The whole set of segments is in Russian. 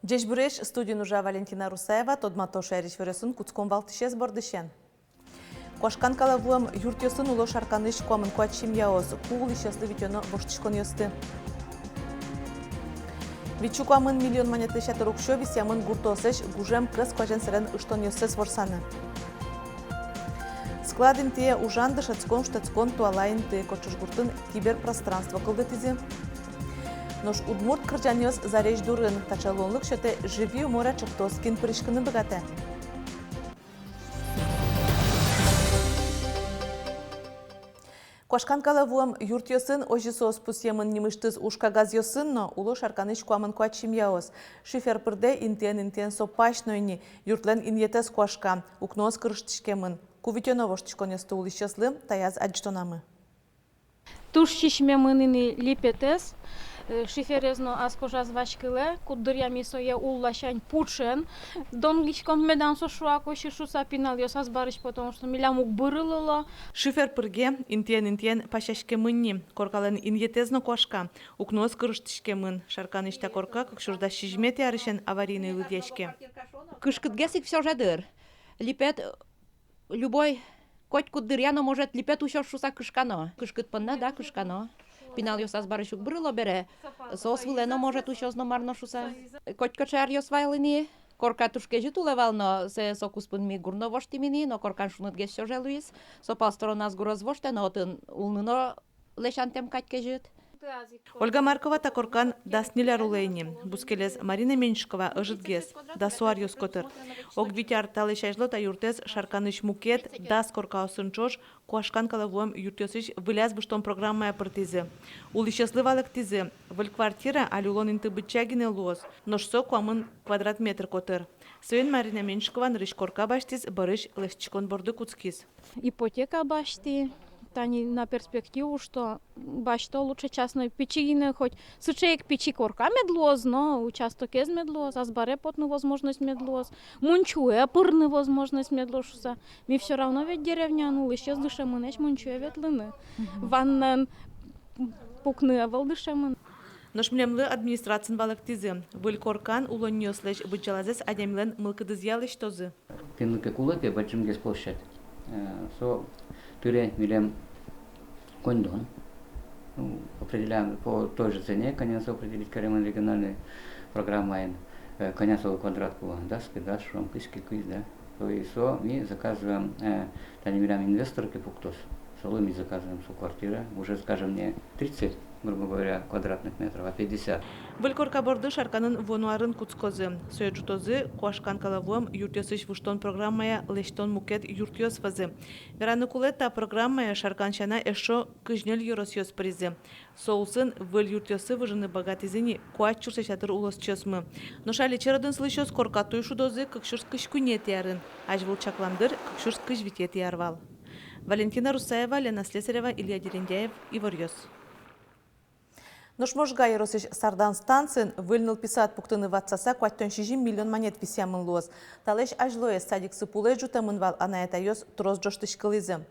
Джеш буреш студию нужа Валентина Русаева, тодмато шериш вересун куцком валтышез бордышен. Кошкан калавуам юртёсын уло шарканыш комын куачим яос, кул ищеслы витёно воштышкон ёсты. Вичукамын миллион монетлы шатырукшо висямын гуртосыш гужем кыз кважен сырен ыштон ёсыз ворсаны. Складын те ужанды шацкон штацкон туалайын те кочушгуртын киберпространство кылдытизи. Нож удмурт кырджанёс зарежь дурын, тачалонлык шөте живи умора чыктоскин прышкыны богате. Кошкан калавуам юртёсын ожисос пусьемын немыштыз ушкагаз ёсынно уло шарканыш куамын куачим яос. Шифер пырде интен сопачнойни юртлен иньетес кошка, укнос кырыштышкемын. Кувитёно воштышкон ёсты улищеслым, таяз аджтонамы. Туш шишмемынini липетес, шиферезно аскожа звачкиле, куддыря мисое уллашань пучен, донгичком медан сошуако шишуса пинал ёсас барыш, потому что милямук бырылыло. Шифер пырге интен пашашкемынни, коркален иньетезно кошка, укнос кырыштышкемын, шарканышта корка, как шурда шижмете арышен аварийный лыдешке. Кышкытгесик все жадыр. Липет любой коть куддыряно может липет еще шуса кышкано. Кышкыт панна, да, кышкано. Пинал ёсас барышук брыло бере. Сос вылено может еще зномарно шуса. Коть кочар ёс вайлыни. Корка тушке житу левално се сокуспын ми гурно воштимини, но коркан шунут гес все желуис. Сопал сторона сгуроз воште, но отын улныно лешантем катьке жит. Ольга Маркова такоркан даснилер улейни. Бускелес Марина Меньшкова ыжытгес. Да суарьёс котыр. Огвитяр талышайжло та юртес шарканыш мукет, дас корка осынчош, куашкан калавуам юртёсыш выляз быштон программая партизе. Ули счастливалык тизе. Выль квартира алюлон инты бычагине луос. Ношсо куамын квадратметр котыр. Свен Марина Меньшкова нырыш корка баштиз барыш лешчикон борды куцкис. Ипотека башти. Тани на перспективу, что башто лучше частной печи, хоть сучеек печи корка медлоз, но участок из медлоз, азбаре потну возможность медлоз, мунчуэ пырны возможность медлошуса. Ми все равно ведь деревня, ну лишь с душем нечь мунчуэ ветлыны. Ваннан пукны авалдышемын. Наш млемлы администрацин балактизы. Выль коркан улоньёслэш бычалазес адемлен мылкыдызъялыш тозы. Пинлыке кулыке бачимгес площадь. Со тюре милем кондон. Определяем по той же цене, конечно, определить Кареман региональной программой, конечно, квадратку даски, да, шром, кыски, да. То есть, мы заказываем, танимирям инвесторки пуктос, соло мы заказываем со квартиры, уже, скажем, не 30, грубо говоря, квадратных метров, а 50. Вылькорка борды шарканын вонуарын куцкозы. Соеджутозы куашкан калавуам юртёсыш вуштон программая лештон мукет юртёс фазы. Вераны кулета программая шарканчана эшо кыжнел юросьёс призы. Соусын выль юртёсы выжыны богатизини куач чурсешатыр улос чёсмы. Но шали черодын слышёс коркатуй шудозы кыкшурс кышкунет ярын. Аж выл чакламдыр кыкшурс кыжвитет ярвал. Валентина Русаева, Лена Слесарева, Илья Дерендяев, Иварьёс. Ношможга еросыш сардан станцин выльныл писат пуктыны ватсаса куаттон 6 миллион монет висямын луос. Талеш ажлоес садик сыпуле жутамын вал анаятайос троз жоштышкылызы.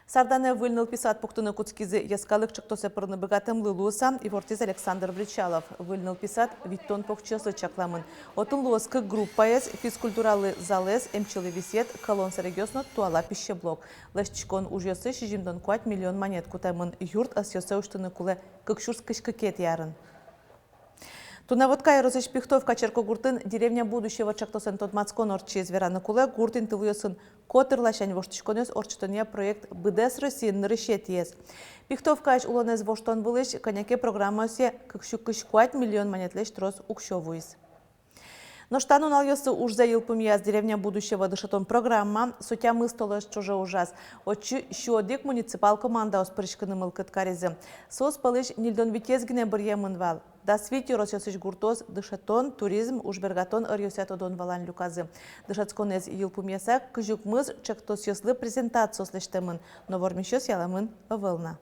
Сардане выльныл писат пуктыны куцкизы яскалык чыктосе пырны богатым луоса и вортиз Александр Бричалов. Выльныл писат виттон покчосы чакламын. Отын луос к группаес, физкультуралы залез, эмчилы висет, колон сарегёсно туала пищеблок. Лешчикон ужьосы 6 миллион монет кутамын юрт асьосе уштыны куле кыкшурс кышкыкет ярын. Тунаводка еросыш пихтовка Черкогуртын деревня будущего чактосын тодмацкон орчиз вераны куле гуртин тывыёсын котырлашань воштышконёс орчтония проект БДС Россиин нырышет ес. Пихтовка аж улонез воштон вылыш коняке программасе кыкшукыш 4 миллион монетлеш трос укшовуис. Но штану налёсы уж за елпумияз деревня будущего дышатон программа, сотя мыстолыш чуже ужас. Очи щодик муниципал команда оспрышканы мылкыт каризы. Сос палыш нильдон витезгине бір емынвал. Да свити росёсыш гуртоз дышатон, туризм, ужбергатон ырьосятодон валан люказы. Дышатсконез елпумияса кыжук мыз чактос ёслы презентациос лештемын, но вормещёс яламын ывылна.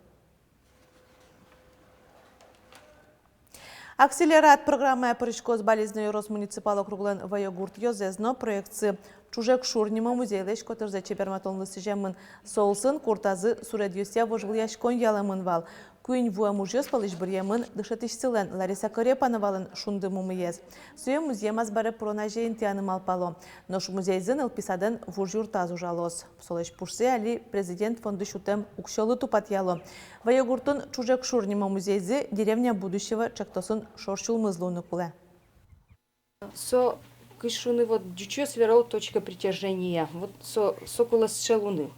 Акселерат программа Прыжкос болезнью Росмуниципал округлен вайогурт йозезно проекции чужек шурнима музейлеш котырзе чеберматонлы сижемын соусын куртазы суредюся вожвыляш коньялымын вал. Куин вуа мужьёс палыш бірьемын дышатышсылен Лариса Корепановалын шунды мумыез. Суе музеем азбары пронаже интианым алпало. Нош музейзын элписаден вужюртаз ужалос. Солеш пушсе али президент фонды шутем укшолы тупатьяло. Вайогуртун чужек шурнима музейзы деревня будущего чактосын шоршул мызлуны куле. Со кышуны вот дючо сверал точка притяжения. Вот сокола шелуны.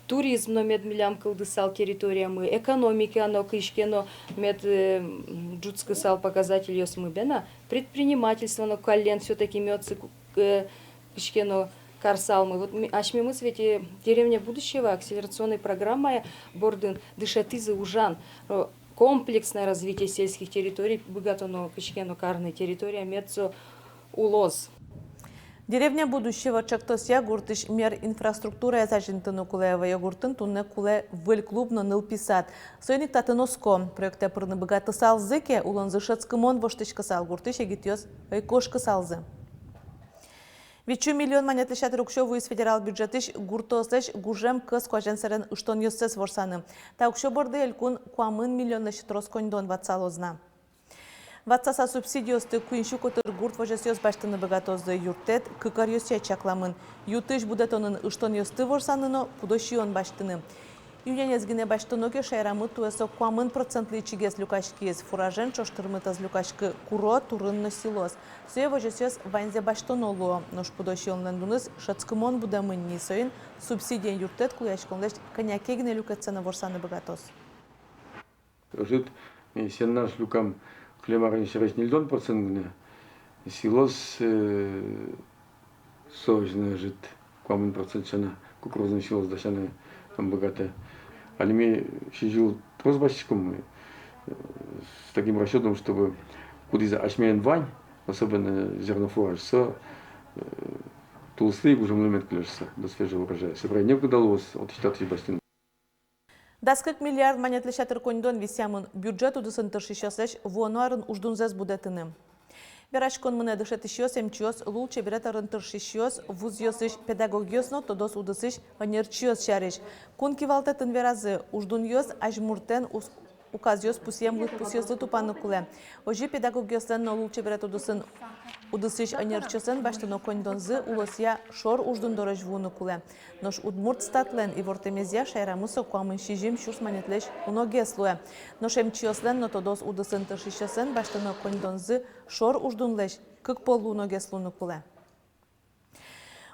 Туризм но мед милям кылдысал территориямы, экономики оно кышкено мед джутскысал показатель ёсмы бена, предпринимательство но колен все-таки мёдцы кышкено карсалмы. Вот ашми мы свете деревня будущего акселерационной программой бордын дышатызы ужан. Комплексное развитие сельских территорий, богатоно кышкено карной территория медцо улоз. Деревня будущего чактосья гуртыш мер инфраструктура зажинтыны куле вайогуртын тунне куле выль клубно ныл писат. Сойник татыноско проекте пырны богаты салзыке улонзы шацкымон воштышкы сал гуртыш егитёс ойкошкы салзы. 5 миллион монетлешат рукшову из федерал бюджетыш гуртосыш гужем кыз коженсерен ыштон ёссес ворсаны. Та укшо борды элькун куамын миллионлыш троскондон ватсалозна. Ватсаса субсидиосты куиншу котыр гурт вожесёс баштыны богатозды юртет кыкар ёсче чакламын. Ютыш будетонын ыштон ёсты ворсаныно пудошион баштыны. Юнянезгине баштыноге шайрамы туэсо куамын процентлы чигес люкашкиез фуражен чоштырмытаз люкашкы куро турынно силос. Суе вожесёс ванзе баштонолуо. Нош пудошионлен дуныз шацкымон будамын нисоин субсидиен юртет куяшконлеш конякегне люкацена ворсаны богатоз. Жит сеннаш люкам клемарын шереш нильдон процентне силос сojne жит куамын процент шана кукурузный силос дашаны там богатая. Алими сижил тросбащиком с таким расчетом, чтобы куда ашмен вань, особенно зернофураж, толстый уже момент клешься до свежего урожая. Собрать некуда удалось от штата бастин. Даскык миллиард монетлешатыр кондон висямын бюджет удысын тыршишёсеш вуануарын уждунзез будетыны. Верашкон мыне дышетишёс эмчиёс лул чеберетарын тыршишёс вузьёсыш педагогиосно тодос удысыш анерчиёс шариш. Кун кивалтетін веразы уждуньёс ажмуртен указьёс пусьем лут пусьёсы тупаны куле. Ожи педагогиослен но лул чеберет удысыш анерчиёсен баштыно кондонзы улосья шор уждундорож вуны куле. Нош удмурт статлен и вортемезия шайрамысо куамын шижим шурс манетлеш уногеслуе. Нош эмчиёслен но тодос удысын тыршишёсен баштыно кондонзы шор уждунлеш кык полу уногеслуны куле.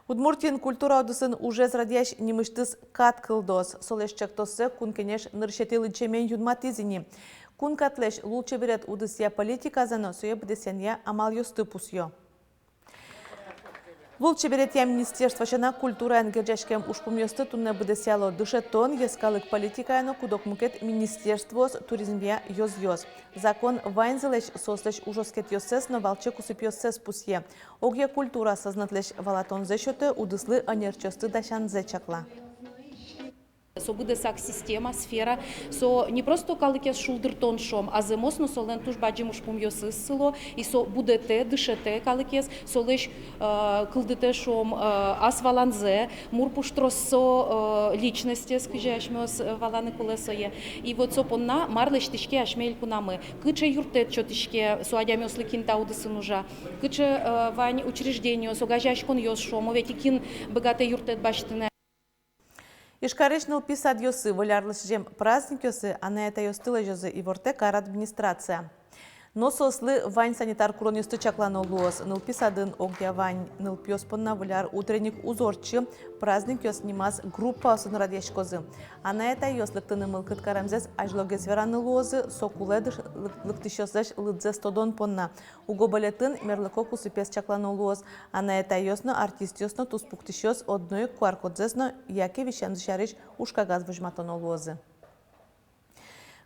Удмуртин культура одысын уже зрадящ немыштыз кат кылдос. Солеш чактосы кун кенеш ныршетилы чемен юдматизини. Кун катлеш лучше берет удысья политика зано суе бдесенья амал ёсты пусьё. Лучше берет я министерство шана культура энгерджешкем ушпум ёсты тунне бдесяло дышетон ескалык политика яно кудок мукет министерствос туризмия ёз-ёз. Закон вайнзелеш сослеш ужоскет ёсес, но валчек усып ёсес пусье. Огья культура сознатлеш валатон зешёты удыслы анерчёсты дашан зечакла. Со буде сак система, сфера, со не просто калыкес шулдыртон шом, а земосно солен туш баджим ушпум ёсыс село, и со будете, дышете калыкес, солеш кылдыте шом асваланзе, мурпуштрос со личности, скажи ашмёс валаны кулесое. И вот со понна марлеш тишке ашмель кунамы. Кыче юртет чё тишке, со адямёс лыкинта удысын ужа. Кыче вань учреждение, со гажаш кон ёс шом, овети кин богатый юртет баштыне. Ишкаречныл писад ёсы, волярлыш жем праздник ёсы, а на это ёстыла жозы и вортекар администрация. Но сослы вань санитар курон ёсты чакланы луос, ныл писадын огдя вань, ныл пёспонна воляр утренник узорчы, праздник ёс немаз группа осын радешкозы. А на это ёслыктыны мылкыт карамзес ажлогес вераны луозы, сокуледыш лыктышёсыш лыдзе стодон понна. Угобалетын мерлыкок усыпес чакланы луоз, а на это ёсно артист ёсно туспуктышёс одной куаркодзесно, яке вишен зашариш ушкагаз выжматоно луозы.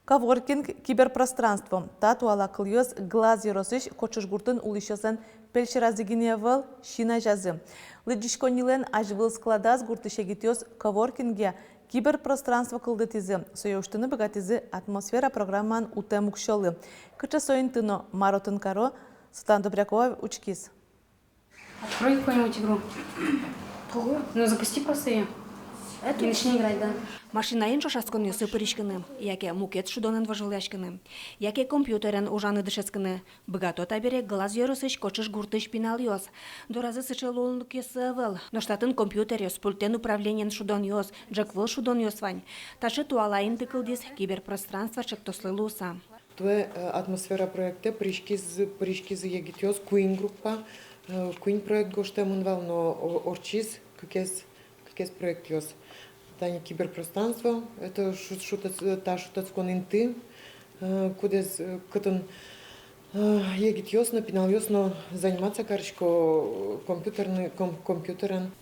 Каворкинг киберпространством. Тату алакыльёс глаз еросыш кочышгуртын улышёсен пельшеразыгиневал шина жазы. Лыджишконилен ажвыл складаз гуртышегитёс каворкинге киберпространство кылдытизы, союштыны богатизы атмосфера программан утем укшолы. Кыча соинтыно Маротын Каро, Светлана Добрякова, Учкис. Открой какую-нибудь игру. Ну, запусти просто ее. И начни играть, да. Машинаен шашасконы сыпырышканы, яке мукет шудонен важыляшканы, яке компьютерен ужаны дышесканы, богато табере глаз йорысыш кочыш гуртыш пинал йос. Доразы сычелолнук йосывел, но штатын компьютер йос, пультен управлениен шудон йос, джеквыл шудон йос вань. Таши туалаин тыкылдис киберпространство шектослы луса. Това е атмосфера проекта, пришки за егитиоз, Queen група, Queen проект го ще мунвал, но орчиз, какес проектиоз. Тани киберпространство, это шутът сконинти, кудес катън егитиоз, напинал йосно заниматься каршко компьютерен.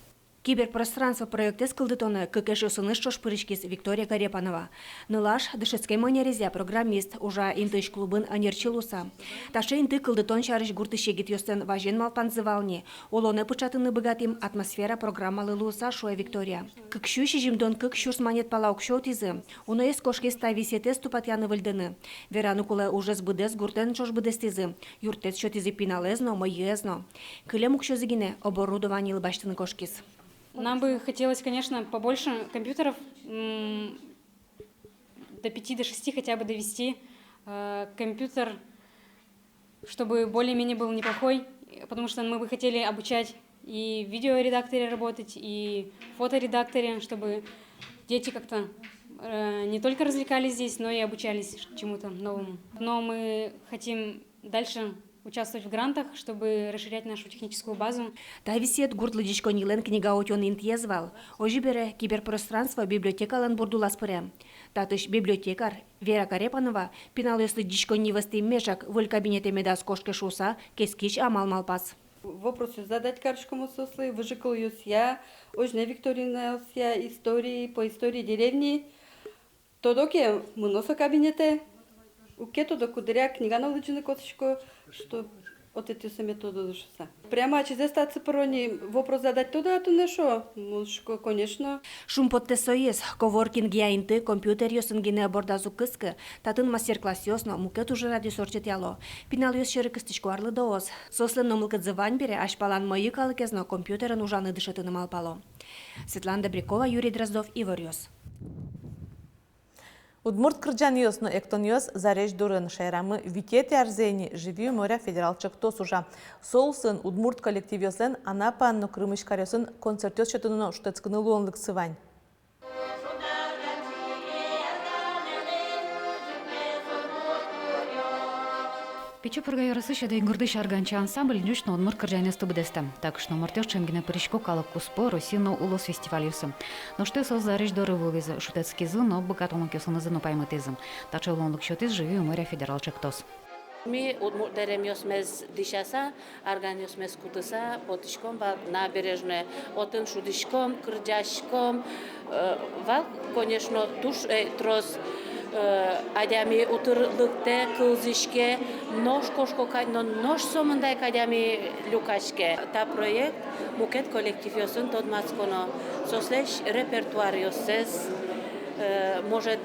Киберпространство проекте скылдытоны кыкеш усыныш шошпырышкис Виктория Карепанова. Нылаш дышецкой манерезя программист уже интыш клубын анерчилуса. Таше инты кылдытон шарыш гуртыш егит йостен важен малпанзывални. Олоны пычатыны богатым атмосфера программалы луса шуя Виктория. Кыкшу шижимдон кык шурс манет палаук шоутизы. Уно ес кошке стависете ступатяны выльдыны. Веранукуле уже сбыдес гуртен шош быдестизы. Юртец шотизы пиналезно, моезно. Кылем укшозыгине оборудование лбаштыны кошкис. Нам бы хотелось, конечно, побольше компьютеров, до 5 до 6 хотя бы довести. Компьютер, чтобы более-менее был неплохой, потому что мы бы хотели обучать и в видеоредакторе работать, и в фоторедакторе, чтобы дети как-то не только развлекались здесь, но и обучались чему-то новому. Но мы хотим дальше участвовать в грантах, чтобы расширять нашу техническую базу. Тависет гуртлыдичко нилен книга отен интьезвал. Ожи бере киберпространство библиотекалан бурдулас пыре. Татыш библиотекар Вера Карепанова пинал ёслыдичко нивести мешак в кабинете медас кошке шуса кескич амал малпас. Въпроси задать каршкому сослы, выжикал я, ожне Викторина истории по истории деревни. Тодоке муноса кабинете. Укето да кудря книга на личина котишко, что от эти сами туда дошла. Прямо через статься порони вопрос задать туда, а то не шо. Мушко, конечно. Шум подтесоес, коворкинг яинты, компьютер йосынгине абордазу кыскы, татын мастер-класс йосно, мукет уже ради сорчет яло. Пинал йос шеры кыстычко арлы доос. Сослен номылкат зывань бере, ашпалан мои калыкезно, компьютерен ужаны дышатыны малпало. Светлана Добрякова, Юрий Дроздов, Ивар Йос. Удмурт кырджан йосно эктон йос зареж дурын шайрамы витет ярзени живи моря федералчык тосужа. Солсын удмурт коллектив йослен Анапанно Крымыш карёсын концерт йос шетуно штецкыны луонлык сывань. Печопырга ярысыша да ингурдыш арганча ансамбль нюшно удмурт кырджайнесты быдестам. Так что мартёш чемгине прыщко калык куспо Росино улос фестивалюсым. Но что со зарыж доры вылезы шутецкий зын, но богатому кесуны зыну паймытызым. Так лонлык счётыз живи у моря федералчык тос. Ми удмуртдерем йосмез дишаса, арган йосмез кутыса, потишком вал набережная, отын шудишком, кырджашком, вал, конечно, туш трос адями утырлыкте, кылзышке, нож кошко кайно, нож сомындай кадями люкашке. Та проект мукет коллектив йосын тодмацконо, сослеш репертуар йосез, может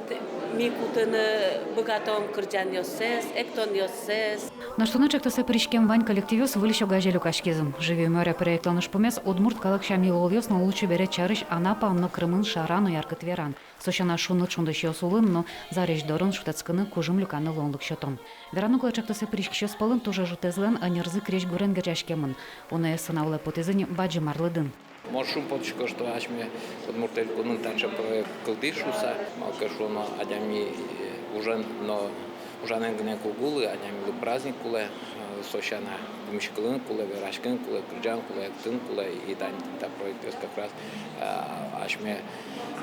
ми кутыны богатом кырджан йосез, эктон йосез. На что начек то се пришкем вань коллективёс вылещу гаже люкашкизм. Живи у моря проектоныш помес удмурт калык шами лолёс на лучше бере чарыш Анапа амно Крымын шарану яркыт веран. Сощана шуны чундыш йосулым, но зареж дорын шутецкыны кужым люканы лонлык счётом. Верану клачек то се пришкшё спалын тоже жутезлен, а нерзы креш гурен гачашкемын. Уна эсынавле потезыни баджи марлыдын. Маршрут потишко, что ашме удмуртель кунун танча проект кылдышуса, малкашуно адями ужен, но ужанен гне кугулы, адями праздник куле, сощана мишкылын куле, верашкын куле, кырджан куле, тын куле, и та проект как раз ашме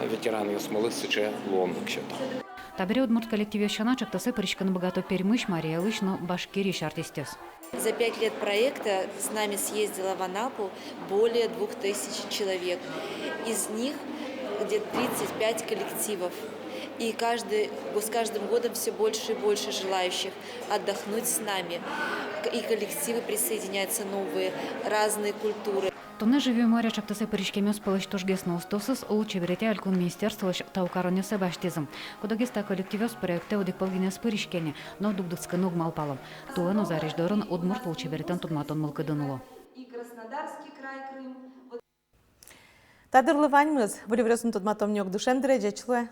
ветеран йосмолы сыче лонлык счёта. Табере удмурт коллективе шаначек то се пришканы богато пермыш Мария Лышно башкириш артистес. За 5 лет проекта с нами съездило в Анапу более 2000 человек. Из них где-то 35 коллективов. И с каждым годом все больше и больше желающих отдохнуть с нами. И коллективы присоединяются новые, разные культуры. Тоны живее море чаптасы перешкемес палыштошгес ностосыз улучши берете алькун министерство таукаронесы баштизм. Кодагеста коллективёс проекте одик полгинес перешкене, но дугдыцкы нуг малпалым. Туэн озареждорын удмурт улучши беретен тудматон мылкыдыныло. Тадырлы ваньмыз, вылеврёсын тудматом нёк душен дреджечлы.